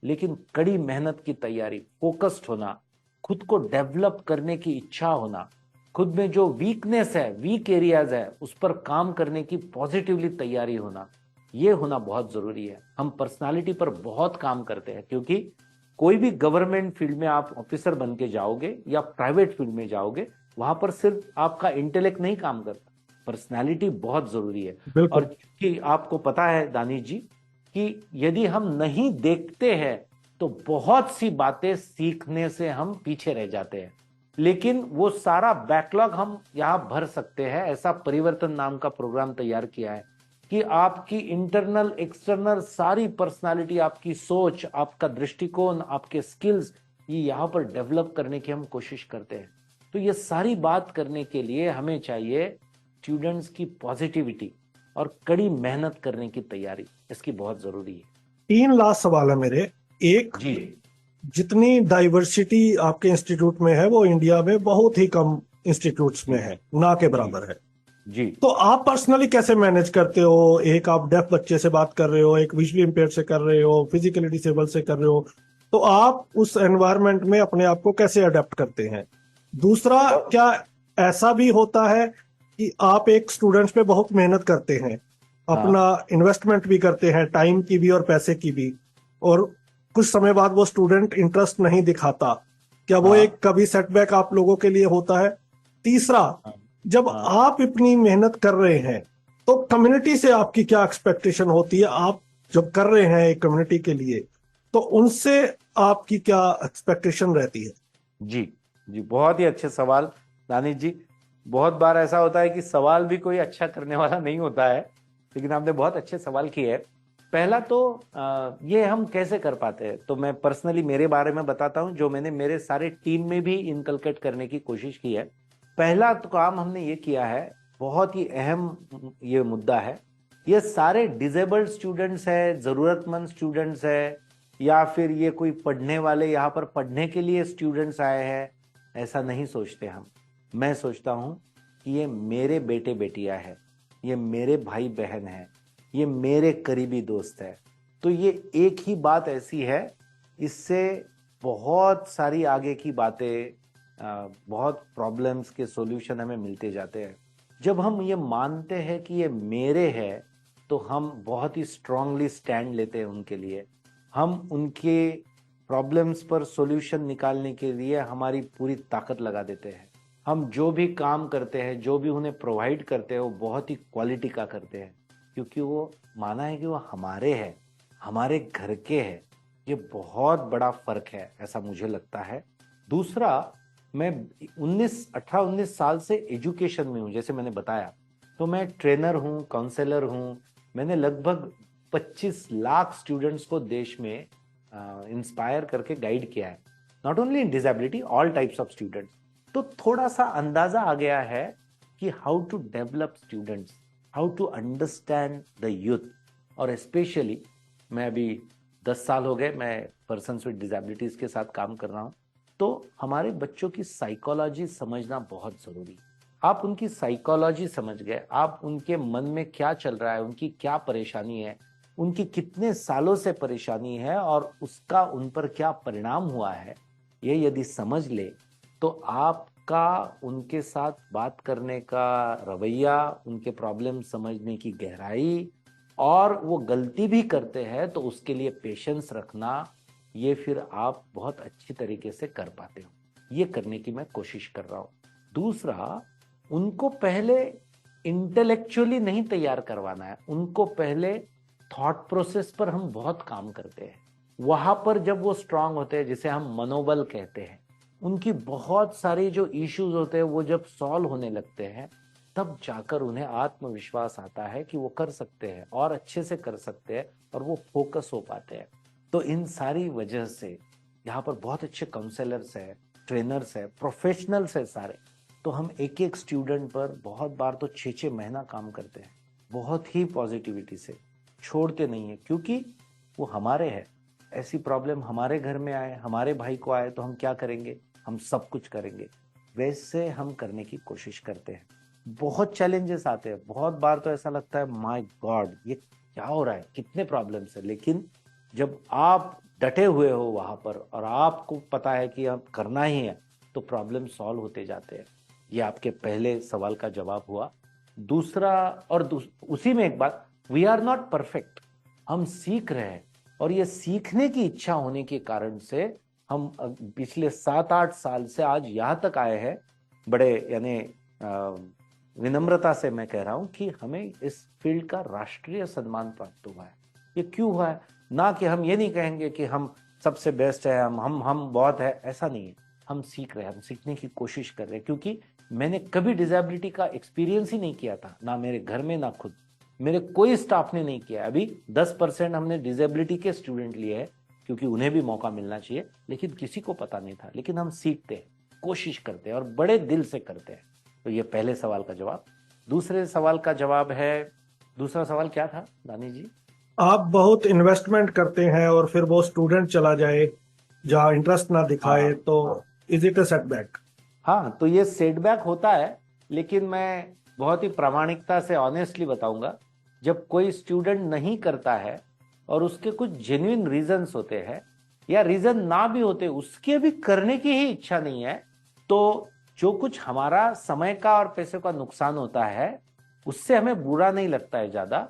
लेकिन कड़ी मेहनत की तैयारी, फोकस्ड होना, खुद को डेवलप करने की इच्छा होना, खुद में जो वीकनेस है, वीक एरियाज है, उस पर काम करने की पॉजिटिवली तैयारी होना, ये होना बहुत जरूरी है। हम पर्सनालिटी पर बहुत काम करते हैं, क्योंकि कोई भी गवर्नमेंट फील्ड में आप ऑफिसर बन के जाओगे या प्राइवेट फील्ड में जाओगे, वहां पर सिर्फ आपका इंटेलेक्ट नहीं काम करता, पर्सनालिटी बहुत जरूरी है। बिल्कुल। और कि आपको पता है दानिश जी कि यदि हम नहीं देखते हैं तो बहुत सी बातें सीखने से हम पीछे रह जाते हैं, लेकिन वो सारा बैकलॉग हम यहां भर सकते हैं। ऐसा परिवर्तन नाम का प्रोग्राम तैयार किया है कि आपकी इंटरनल एक्सटर्नल सारी पर्सनालिटी, आपकी सोच, आपका दृष्टिकोण, आपके स्किल्स, ये यहाँ पर डेवलप करने की हम कोशिश करते हैं। तो ये सारी बात करने के लिए हमें चाहिए स्टूडेंट्स की पॉजिटिविटी और कड़ी मेहनत करने की तैयारी, इसकी बहुत जरूरी है। 3 लास्ट सवाल है मेरे। एक, जी जितनी डाइवर्सिटी आपके इंस्टीट्यूट में है वो इंडिया में बहुत ही कम इंस्टीट्यूट्स में है, ना के बराबर है। जी। तो आप पर्सनली कैसे मैनेज करते हो? एक आप डेफ बच्चे से बात कर रहे हो, एक विजुअली इंपेयर्ड से कर रहे हो, फिजिकली डिसेबल से कर रहे हो, तो आप उस एनवायरनमेंट में अपने आप को कैसे अडेप्ट करते हैं? दूसरा, क्या ऐसा भी होता है कि आप एक स्टूडेंट्स पे बहुत मेहनत करते हैं, अपना इन्वेस्टमेंट भी करते हैं, टाइम की भी और पैसे की भी, और कुछ समय बाद वो स्टूडेंट इंटरेस्ट नहीं दिखाता, क्या वो एक कभी सेटबैक आप लोगों के लिए होता है? तीसरा, जब आप इतनी मेहनत कर रहे हैं तो कम्युनिटी से आपकी क्या एक्सपेक्टेशन होती है? आप जब कर रहे हैं एक कम्युनिटी के लिए, तो उनसे आपकी क्या एक्सपेक्टेशन रहती है? जी जी, बहुत ही अच्छे सवाल दानिश जी। बहुत बार ऐसा होता है कि सवाल भी कोई अच्छा करने वाला नहीं होता है, लेकिन आपने बहुत अच्छे सवाल किए हैं। पहला तो ये हम कैसे कर पाते हैं, तो मैं पर्सनली मेरे बारे में बताता हूं, जो मैंने मेरे सारे टीम में भी इनकलकेट करने की कोशिश की है। पहला तो काम हमने ये किया है, बहुत ही अहम ये मुद्दा है, ये सारे डिसेबल्ड स्टूडेंट्स है, जरूरतमंद स्टूडेंट्स है, या फिर ये कोई पढ़ने वाले यहाँ पर पढ़ने के लिए स्टूडेंट्स आए हैं, ऐसा नहीं सोचते हम। मैं सोचता हूँ कि ये मेरे बेटे बेटियां हैं, ये मेरे भाई बहन हैं, ये मेरे करीबी दोस्त है। तो ये एक ही बात ऐसी है, इससे बहुत सारी आगे की बातें, बहुत प्रॉब्लम्स के सॉल्यूशन हमें मिलते जाते हैं। जब हम ये मानते हैं कि ये मेरे हैं, तो हम बहुत ही स्ट्रांगली स्टैंड लेते हैं उनके लिए। हम उनके प्रॉब्लम्स पर सॉल्यूशन निकालने के लिए हमारी पूरी ताकत लगा देते हैं। हम जो भी काम करते हैं, जो भी उन्हें प्रोवाइड करते हैं, वो बहुत ही क्वालिटी का करते हैं, क्योंकि वो माना है कि वो हमारे हैं, हमारे घर के हैं। ये बहुत बड़ा फर्क है, ऐसा मुझे लगता है। दूसरा, मैं 18-19 साल से एजुकेशन में हूँ, जैसे मैंने बताया, तो मैं ट्रेनर हूँ, काउंसलर हूँ। मैंने लगभग 25 लाख स्टूडेंट्स को देश में इंस्पायर करके गाइड किया है, not only in disability, all types of students. तो थोड़ा सा अंदाजा आ गया है कि how to develop students, how to understand the youth. और स्पेशली मैं अभी 10 साल हो गए मैं पर्सन्स विद डिसेबिलिटीज के साथ काम कर रहा हूँ, तो हमारे बच्चों की साइकोलॉजी समझना बहुत जरूरी। आप उनकी साइकोलॉजी समझ गए, आप उनके मन में क्या चल रहा है, उनकी क्या परेशानी है, उनकी कितने सालों से परेशानी है और उसका उन पर क्या परिणाम हुआ है, ये यदि समझ ले तो आपका उनके साथ बात करने का रवैया, उनके प्रॉब्लम समझने की गहराई, और वो गलती भी करते हैं तो उसके लिए पेशेंस रखना, ये फिर आप बहुत अच्छी तरीके से कर पाते हो। ये करने की मैं कोशिश कर रहा हूँ। दूसरा, उनको पहले इंटेलेक्चुअली नहीं तैयार करवाना है, उनको पहले थॉट प्रोसेस पर हम बहुत काम करते हैं। वहां पर जब वो स्ट्रांग होते हैं, जिसे हम मनोबल कहते हैं, उनकी बहुत सारी जो इश्यूज होते हैं वो जब सॉल्व होने लगते हैं, तब जाकर उन्हें आत्मविश्वास आता है कि वो कर सकते हैं और अच्छे से कर सकते हैं, और वो फोकस हो पाते हैं। तो इन सारी वजह से यहाँ पर बहुत अच्छे काउंसलर्स हैं, ट्रेनर्स हैं, प्रोफेशनल्स हैं सारे। तो हम एक एक स्टूडेंट पर बहुत बार तो 6-6 महीना काम करते हैं, बहुत ही पॉजिटिविटी से, छोड़ते नहीं है, क्योंकि वो हमारे हैं। ऐसी प्रॉब्लम हमारे घर में आए, हमारे भाई को आए तो हम क्या करेंगे? हम सब कुछ करेंगे। वैसे हम करने की कोशिश करते हैं। बहुत चैलेंजेस आते हैं, बहुत बार तो ऐसा लगता है माय गॉड ये क्या हो रहा है, कितने प्रॉब्लम्स है। लेकिन जब आप डटे हुए हो वहां पर और आपको पता है कि अब करना ही है, तो प्रॉब्लम सॉल्व होते जाते हैं। ये आपके पहले सवाल का जवाब हुआ। दूसरा और उसी में एक बात, वी आर नॉट परफेक्ट, हम सीख रहे हैं। और ये सीखने की इच्छा होने के कारण से हम पिछले 7-8 साल से आज यहाँ तक आए हैं। बड़े यानी विनम्रता से मैं कह रहा हूं कि हमें इस फील्ड का राष्ट्रीय सम्मान प्राप्त हुआ है। ये क्यों हुआ है? ना कि हम ये नहीं कहेंगे कि हम सबसे बेस्ट है, हम बहुत है, ऐसा नहीं है। हम सीख रहे हैं, हम सीखने की कोशिश कर रहे हैं। क्योंकि मैंने कभी डिसेबिलिटी का एक्सपीरियंस ही नहीं किया था, ना मेरे घर में ना खुद, मेरे कोई स्टाफ ने नहीं किया। अभी 10% हमने डिसेबिलिटी के स्टूडेंट लिए हैं क्योंकि उन्हें भी मौका मिलना चाहिए, लेकिन किसी को पता नहीं था। लेकिन हम सीखते हैं, कोशिश करते हैं और बड़े दिल से करते हैं। तो ये पहले सवाल का जवाब। दूसरे सवाल का जवाब है, दूसरा सवाल क्या था दानिश जी? आप बहुत इन्वेस्टमेंट करते हैं और फिर वो स्टूडेंट चला जाए जहाँ इंटरेस्ट ना दिखाए, हाँ, तो इज इट अ सेटबैक? हाँ, तो ये सेटबैक होता है। लेकिन मैं बहुत ही प्रामाणिकता से ऑनेस्टली बताऊंगा, जब कोई स्टूडेंट नहीं करता है और उसके कुछ जेन्युइन रीजंस होते हैं या रीजन ना भी होते, उसके भी करने की ही इच्छा नहीं है, तो जो कुछ हमारा समय का और पैसे का नुकसान होता है उससे हमें बुरा नहीं लगता है ज्यादा।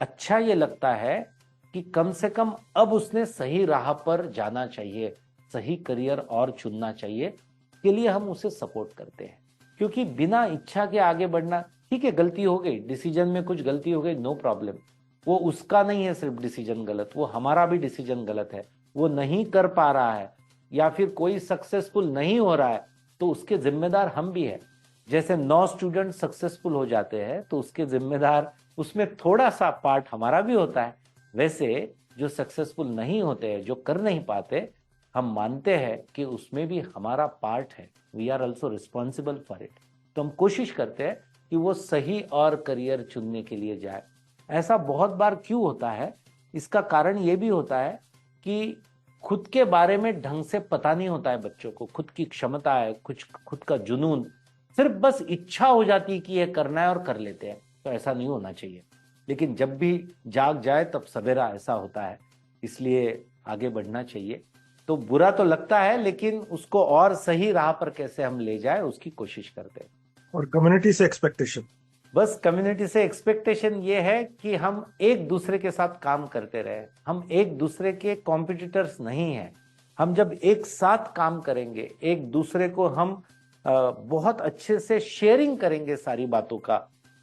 अच्छा ये लगता है कि कम से कम अब उसने सही राह पर जाना चाहिए, सही करियर और चुनना चाहिए, के लिए हम उसे सपोर्ट करते हैं। क्योंकि बिना इच्छा के आगे बढ़ना, ठीक है गलती हो गई, डिसीजन में कुछ गलती हो गई, नो प्रॉब्लम। वो उसका नहीं है सिर्फ डिसीजन गलत, वो हमारा भी डिसीजन गलत है। वो नहीं कर पा रहा है या फिर कोई सक्सेसफुल नहीं हो रहा है तो उसके जिम्मेदार हम भी हैं। जैसे 9 स्टूडेंट सक्सेसफुल हो जाते हैं तो उसके जिम्मेदार, उसमें थोड़ा सा पार्ट हमारा भी होता है। वैसे जो सक्सेसफुल नहीं होते हैं, जो कर नहीं पाते, हम मानते हैं कि उसमें भी हमारा पार्ट है। We are also responsible for it. तो हम कोशिश करते हैं कि वो सही और करियर चुनने के लिए जाए। ऐसा बहुत बार क्यों होता है? इसका कारण ये भी होता है कि खुद के बारे में ढंग से पता नहीं होता है बच्चों को। खुद की क्षमता है, कुछ खुद का जुनून, सिर्फ बस इच्छा हो जाती है कि ये करना है और कर लेते हैं। तो ऐसा नहीं होना चाहिए। लेकिन जब भी जाग जाए तब सवेरा, ऐसा होता है। इसलिए आगे बढ़ना चाहिए। तो बुरा तो लगता है, लेकिन उसको और सही राह पर कैसे हम ले जाए उसकी कोशिश करते हैं। और कम्युनिटी से एक्सपेक्टेशन? बस कम्युनिटी से एक्सपेक्टेशन ये है कि हम एक दूसरे के साथ काम करते रहे। हम एक दूसरे के कॉम्पिटिटर्स नहीं हैं। हम जब एक साथ काम करेंगे, एक दूसरे को हम बहुत अच्छे से शेयरिंग करेंगे सारी बातों का,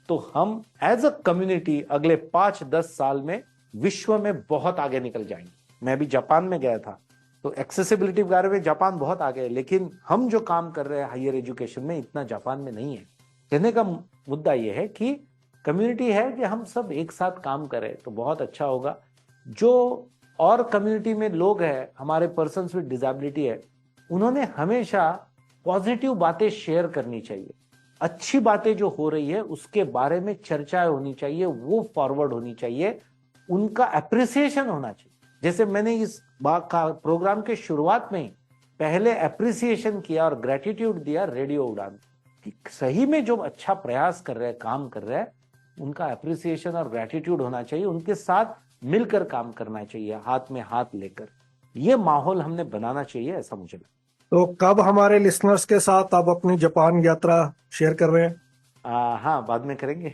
तो हम एज अ कम्युनिटी अगले 5-10 साल में विश्व में बहुत आगे निकल जाएंगे। मैं भी जापान में गया था, तो एक्सेसिबिलिटी के बारे में जापान बहुत आगे है, लेकिन हम जो काम कर रहे हैं हायर एजुकेशन में, इतना जापान में नहीं है। कहने का मुद्दा यह है कि कम्युनिटी है कि हम सब एक साथ काम करें तो बहुत अच्छा होगा। जो और कम्युनिटी में लोग हैं, हमारे पर्सन्स विद डिसेबिलिटी है, उन्होंने हमेशा पॉजिटिव बातें शेयर करनी चाहिए। अच्छी बातें जो हो रही है उसके बारे में चर्चाएं होनी चाहिए, वो फॉरवर्ड होनी चाहिए, उनका अप्रिसिएशन होना चाहिए। जैसे मैंने इस प्रोग्राम के शुरुआत में ही पहले अप्रिसिएशन किया और ग्रेटिट्यूड दिया रेडियो उड़ान कि सही में जो अच्छा प्रयास कर रहे हैं, काम कर रहे हैं, उनका अप्रिसिएशन और ग्रेटिट्यूड होना चाहिए। उनके साथ मिलकर काम करना चाहिए, हाथ में हाथ लेकर। ये माहौल हमने बनाना चाहिए, ऐसा मुझे लगता है। तो कब हमारे लिसनर्स के साथ आप अपनी जापान यात्रा शेयर कर रहे हैं? हाँ, बाद में करेंगे।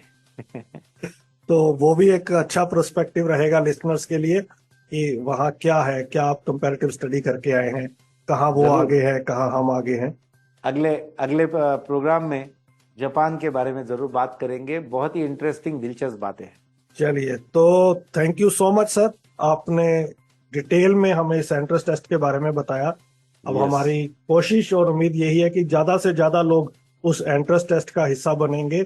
तो वो भी एक अच्छा प्रोस्पेक्टिव रहेगा लिसनर्स के लिए कि वहाँ क्या है, क्या आप कंपैरेटिव स्टडी करके आए हैं, कहाँ वो आगे है, कहाँ हम आगे हैं। अगले प्रोग्राम में जापान के बारे में जरूर बात करेंगे। बहुत ही इंटरेस्टिंग, दिलचस्प बातें हैं। चलिए, तो thank you so much sir, आपने डिटेल में हमें इस एंट्रेंस टेस्ट के बारे में बताया। अब Yes. हमारी कोशिश और उम्मीद यही है कि ज्यादा से ज्यादा लोग उस एंट्रेंस टेस्ट का हिस्सा बनेंगे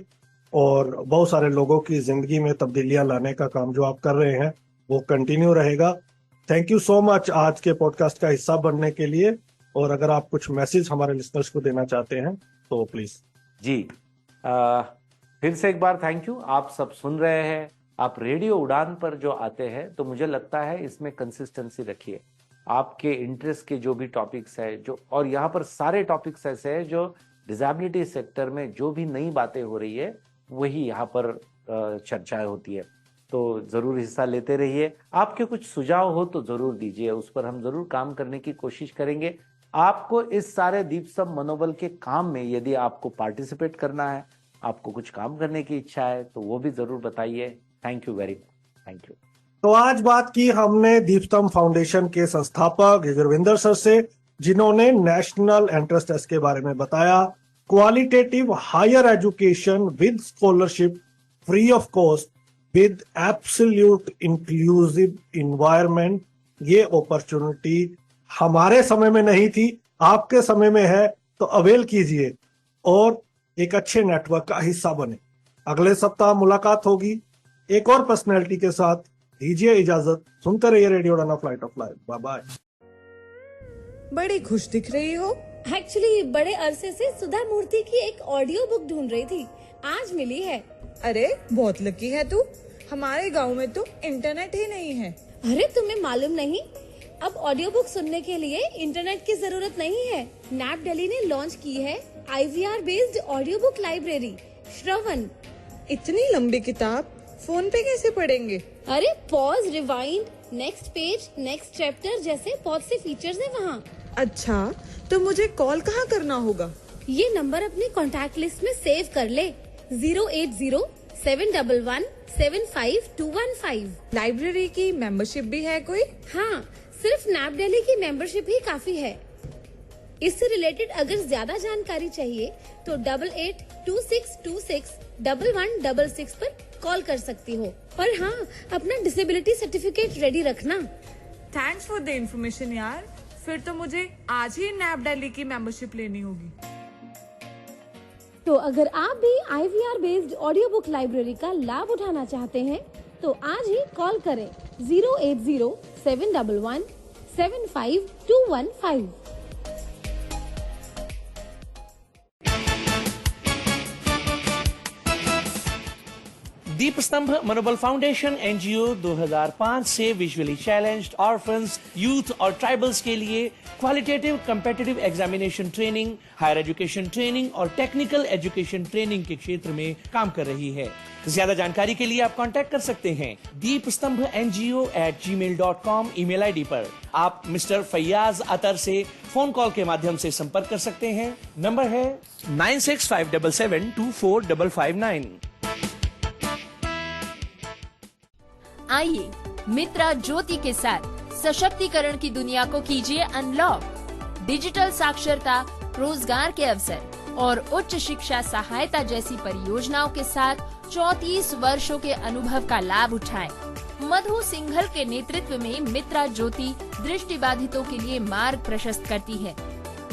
और बहुत सारे लोगों की जिंदगी में तब्दीलियां लाने का काम जो आप कर रहे हैं वो कंटिन्यू रहेगा। थैंक यू सो मच आज के पॉडकास्ट का हिस्सा बनने के लिए। और अगर आप कुछ मैसेज हमारे लिसनर्स को देना चाहते हैं तो प्लीज। जी, फिर से एक बार थैंक यू। आप सब सुन रहे हैं, आप रेडियो उड़ान पर जो आते हैं तो मुझे लगता है इसमें कंसिस्टेंसी रखिए। आपके इंटरेस्ट के जो भी टॉपिक्स है जो, और यहाँ पर सारे टॉपिक्स ऐसे हैं जो डिसेबिलिटी सेक्टर में जो भी नई बातें हो रही है वही यहाँ पर चर्चाएं होती है। तो जरूर हिस्सा लेते रहिए। आपके कुछ सुझाव हो तो जरूर दीजिए, उस पर हम जरूर काम करने की कोशिश करेंगे। आपको इस सारे दीपस्तंभ मनोबल के काम में यदि आपको पार्टिसिपेट करना है, आपको कुछ काम करने की इच्छा है तो वो भी जरूर बताइए। Thank you very much. Thank you. तो आज बात की हमने दीपस्तंभ फाउंडेशन के संस्थापक गुरविंदर सर से, जिन्होंने नेशनल एंट्रेंस टेस्ट के बारे में बताया। Qualitative higher education with scholarship free of cost with absolute inclusive environment, ये अपॉर्चुनिटी हमारे समय में नहीं थी, आपके समय में है, तो अवेल कीजिए और एक अच्छे नेटवर्क का हिस्सा बने। अगले सप्ताह मुलाकात होगी एक और पर्सनैलिटी के साथ। दीजिए इजाजत, सुनते रहिए radio Udaan flight of life. Bye bye. बड़ी खुश दिख रही हो। एक्चुअली बड़े अरसे से सुधा मूर्ति की एक ऑडियो बुक ढूंढ रही थी, आज मिली है। अरे बहुत लकी है तू, हमारे गांव में तो इंटरनेट ही नहीं है। अरे तुम्हें मालूम नहीं, अब ऑडियो बुक सुनने के लिए इंटरनेट की जरूरत नहीं है। नैप दिल्ली ने लॉन्च की है IVR based audio book library Shravan. इतनी लंबी किताब फोन पे कैसे पढ़ेंगे? अरे pause, rewind, next page, next chapter जैसे बहुत से फीचर्स हैं वहाँ। अच्छा, तो मुझे कॉल कहाँ करना होगा? ये नंबर अपनी कॉन्टैक्ट लिस्ट में सेव कर ले, 080-711-75215। लाइब्रेरी की मेंबरशिप भी है कोई? हाँ, सिर्फ नैप दिल्ली की मेंबरशिप ही काफी है। इससे रिलेटेड अगर ज्यादा जानकारी चाहिए तो 8826261166 पर कॉल कर सकती हो। और हाँ, अपना डिसेबिलिटी सर्टिफिकेट रेडी रखना। थैंक्स फॉर द इन्फॉर्मेशन यार, फिर तो मुझे आज ही नैप दिल्ली की मेंबरशिप लेनी होगी। तो अगर आप भी IVR based audio book library का लाभ उठाना चाहते हैं तो आज ही कॉल करें 080-711-75215। दीपस्तंभ मनोबल फाउंडेशन NGO 2005 से विजुअली चैलेंज्ड ऑर्फन्स, यूथ और ट्राइबल्स के लिए qualitative competitive examination training, higher education training और टेक्निकल एजुकेशन ट्रेनिंग के क्षेत्र में काम कर रही है। ज्यादा जानकारी के लिए आप कांटेक्ट कर सकते हैं deepstambhngo@gmail.com ईमेल ID पर। आप मिस्टर फैयाज अतर से फोन कॉल के माध्यम से संपर्क कर सकते हैं। नंबर है 9657724559। आइए मित्रा ज्योति के साथ सशक्तिकरण की दुनिया को कीजिए अनलॉक। डिजिटल साक्षरता, रोजगार के अवसर और उच्च शिक्षा सहायता जैसी परियोजनाओं के साथ 34 वर्षों के अनुभव का लाभ उठाएं। मधु सिंघल के नेतृत्व में मित्रा ज्योति दृष्टिबाधितों के लिए मार्ग प्रशस्त करती है।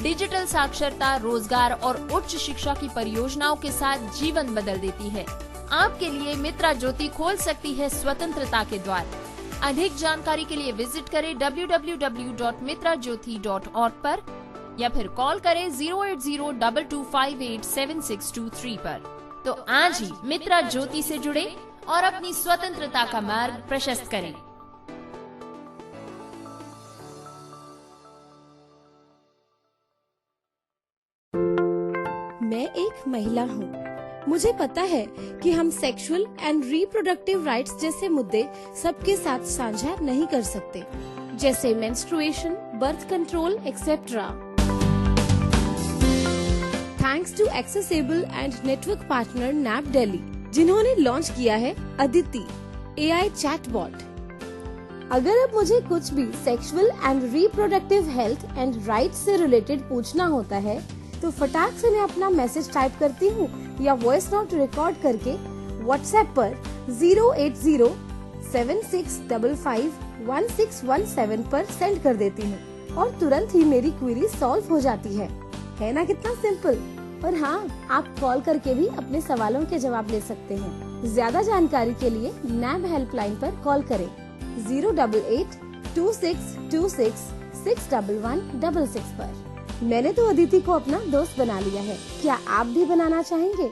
डिजिटल साक्षरता, रोजगार और उच्च शिक्षा की परियोजनाओं के साथ जीवन बदल देती है। आपके लिए मित्रा ज्योति खोल सकती है स्वतंत्रता के द्वार। अधिक जानकारी के लिए विजिट करें www.mitrajyoti.org पर या फिर कॉल करें 08022587623 पर। तो आज ही मित्रा ज्योति से जुड़े और अपनी स्वतंत्रता का मार्ग प्रशस्त करें। मैं एक महिला हूँ। मुझे पता है कि हम सेक्सुअल एंड रिप्रोडक्टिव राइट्स जैसे मुद्दे सबके साथ साझा नहीं कर सकते, जैसे menstruation, birth control etcetera. Thanks to accessible and network partner NAB Delhi, जिन्होंने लॉन्च किया है अदिति AI चैटबॉट। अगर अब मुझे कुछ भी sexual and reproductive health and rights से रिलेटेड पूछना होता है तो फटाक से मैं अपना मैसेज टाइप करती हूँ या वॉइस नोट रिकॉर्ड करके व्हाट्सएप पर 08076551617 पर सेंड कर देती हूँ और तुरंत ही मेरी क्वेरी सॉल्व हो जाती है ना कितना सिंपल। और हाँ, आप कॉल करके भी अपने सवालों के जवाब ले सकते हैं। ज्यादा जानकारी के लिए नैब हेल्पलाइन पर कॉल करें 0882626611166 पर। मैंने तो अदिति को अपना दोस्त बना लिया है, क्या आप भी बनाना चाहेंगे?